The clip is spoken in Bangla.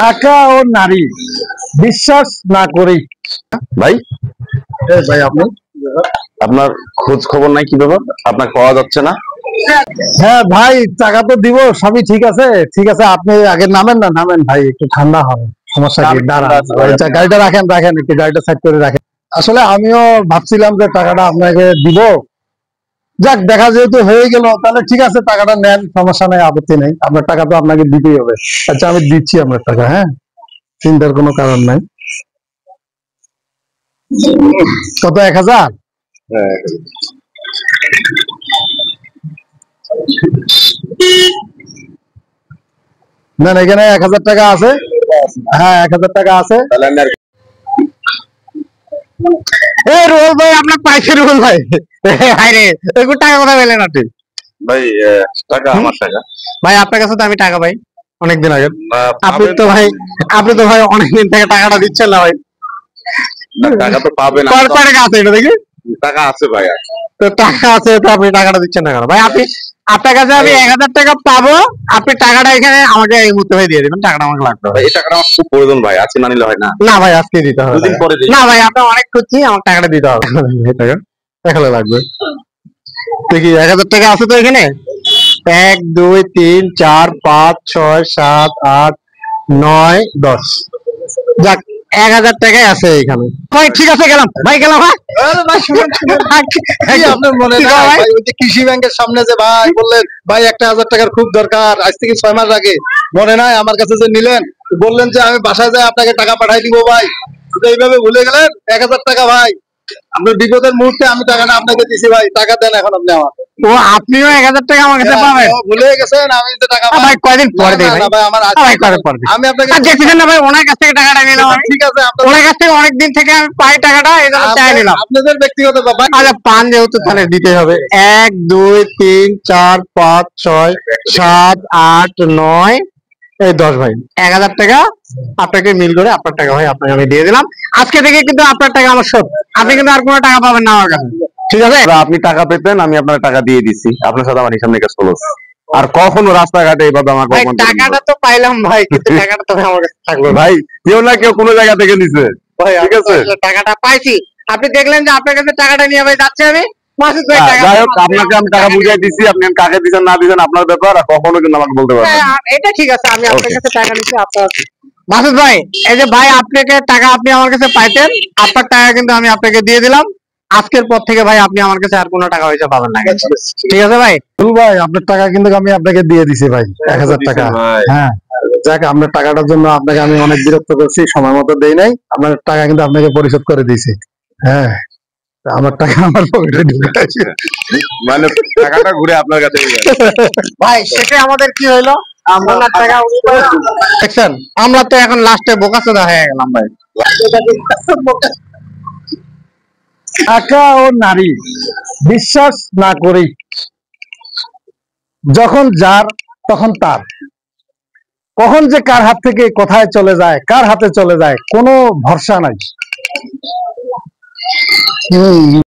টাকা ও নারী বিশ্বাস না করেই। ভাই ভাই আপনি আপনার খোঁজ খবর নাই, কি ব্যাপার? আপনাকে পাওয়া যাচ্ছে না। হ্যাঁ ভাই, টাকা তো দিব, সবই ঠিক আছে ঠিক আছে। আপনি আগে নামেন না, নামেন ভাই, একটু ঠান্ডা হবে। সমস্যা কি? দাঁড়ান, গাড়িটা রাখেন, রাখেন একটু, গাড়িটা সাইড করে রাখেন। আসলে আমিও ভাবছিলাম যে টাকাটা আপনাকে দিব। যাক, দেখা যেহেতু হয়ে গেল, তাহলে ঠিক আছে, টাকাটা নেন, সমস্যা নেই, আপত্তি নেই। আপনার টাকা তো আপনাকে দিতেই হবে। আচ্ছা, আমি দিচ্ছি আপনার টাকা, হ্যাঁ, চিন্তার কোনো কারণ নাই। কত? 1000? না না, এখানে 1000 টাকা আছে। হ্যাঁ, 1000 টাকা আছে। এই রোল ভাই, আপনার পাইছে রোল ভাই। আরে একটু টাকা কথা বলেন আপনি ভাই টাকা আমার টাকা। ভাই, আপনার কাছে তো আমি টাকা পাই অনেকদিন আগে। আপনি তো ভাই অনেকদিন থেকে টাকাটা দিচ্ছেন না ভাই। টাকা তো পাবেন। কত টাকা আছে এটা দেখি? টাকা আছে ভাই। তো টাকা আছে, তো আপনি টাকাটা দিচ্ছেন না কেন ভাই? আপনার কাছে আমি 1000 টাকা পাবো, আপনি টাকাটা এখানে আমাকে এই মুহূর্তে ভাই দিয়ে দিবেন। টাকাটা আমাকে লাগবে ভাই। এই টাকাটা আমার খুব প্রয়োজন ভাই, আছে না নিলে হয় না। না ভাই, আজকে দিতে হবে। দুদিন পরে দিই। না ভাই, আপনি অনেক খুঁজছি, আমার টাকাটা দিতে হবে। টাকা এখানে লাগবে। দেখি 1000 টাকা আছে তো এখানে। 1 2 3 4 5 6 7 8 9 10। যাক, 1000 টাকাই আছে এখানে ভাই। ঠিক আছে, গেলাম ভাই, গেলাম। হ্যাঁ আপনার মনে নাই ভাই, ওই যে কৃষি ব্যাংকের সামনে যে ভাই বললেন ভাই 1000 টাকার খুব দরকার, আজ থেকে 6 মাস আগে মনে নাই আমার কাছে যে নিলেন, বললেন যে আমি বাসায় যাই আপনাকে টাকা পাঠাই দিব ভাই, এইভাবে ভুলে গেলেন 1000 টাকা ভাই। আপনার বিপদের মুহূর্তে আমি টাকাটা আপনাকে দিছি ভাই, টাকা দেন এখন আপনি আমাকে। ও, আপনিও 1000 টাকা আমার কাছে পাবেন? ভুলে গেছেন আমি যে টাকা ভাই কয়দিন পরে দেই ভাই? ভাই আমার ভাই কয়দিন পরে দেই? আমি আপনাকে দেখছেন না ভাই, ওনার কাছ থেকে টাকাটা নিলাম আমি। ঠিক আছে, ওনার কাছ থেকে অনেকদিন থেকে আমি পাই টাকাটা, এই জন্য চাই নিলাম। আপনাদের ব্যক্তিগত ব্যাপার। আচ্ছা, পান যেহেতু তাহলে দিতে হবে। 1 2 3 4 5 6 7 8 9 এই 10 ভাই। 1000 টাকা আপনাকে মিল করে আপনার টাকা ভাই আপনাকে আমি দিয়ে দিলাম। আজকে থেকে কিন্তু আপনার টাকা আমার শোধ। আপনি কিন্তু আর কোনো টাকা পাবেন না আমার কাছে, ঠিক আছে? আপনি টাকা পেতেন, আমি আপনার টাকা দিয়ে দিছি। আপনার সাথে আমার হিসাব নিকাশ ক্লোজ। আর কখনো রাস্তাঘাটে এইভাবে আমার ভাই, টাকাটা তো পাইলাম ভাই, কিন্তু টাকাটা তো আমার কাছে থাকলো না। ভাই, কেউ না কেউ কোনো জায়গা থেকে নিছে। ভাই, ঠিক আছে, টাকাটা পাইছি। আপনি দেখলেন যে আপনার কাছে টাকাটা নিয়ে ভাই যাচ্ছে আমি। মাসুদ ভাই টাকা, যাই হোক, আপনাকে আমি টাকা বুঝিয়ে দিছি। আপনি কাকে দিচ্ছেন না দিচ্ছেন আপনার ব্যাপার, আর কখনো কিন্তু আমাকে বলতে পারবেন। হ্যাঁ, এটা ঠিক আছে, আমি আপনার কাছে টাকা নিচ্ছি। আপনার মাসুদ ভাই, এই যে ভাই আপনাকে টাকা আপনি আমার কাছে পাইতেন, আপনার টাকা কিন্তু আমি আপনাকে দিয়ে দিলাম। আজকের পর থেকে ভাই আপনি আমার কাছে আর কোনো টাকা পয়সা পাবেন না, ঠিক আছে ভাই? ভাই, আপনার টাকা কিন্তু আমি আপনাকে দিয়ে দিছি ভাই, 1000 টাকা। হ্যাঁ, যাক, আপনার টাকাটার জন্য আপনাকে আমি অনেক বিরক্ত করছি, সময় মতো দেই নাই। আপনার টাকা কিন্তু আপনাকে পরিশোধ করে দিয়েছি। হ্যাঁ, আমার টাকা আমার পকেটে ঢুকে, মানে টাকাটা ঘুরে আপনার কাছে ভাই, সেটা আমাদের কি হইলো? আমরা টাকা দেখছেন, আমরা তো এখন লাস্টে বোকাচোদা হয়ে গেলাম ভাই। টাকা ও নারী বিশ্বাস না করেই। যখন যার তখন তার, কখন যে কার হাত থেকে কোথায় চলে যায়, কার হাতে চলে যায়, কোনো ভরসা নাই।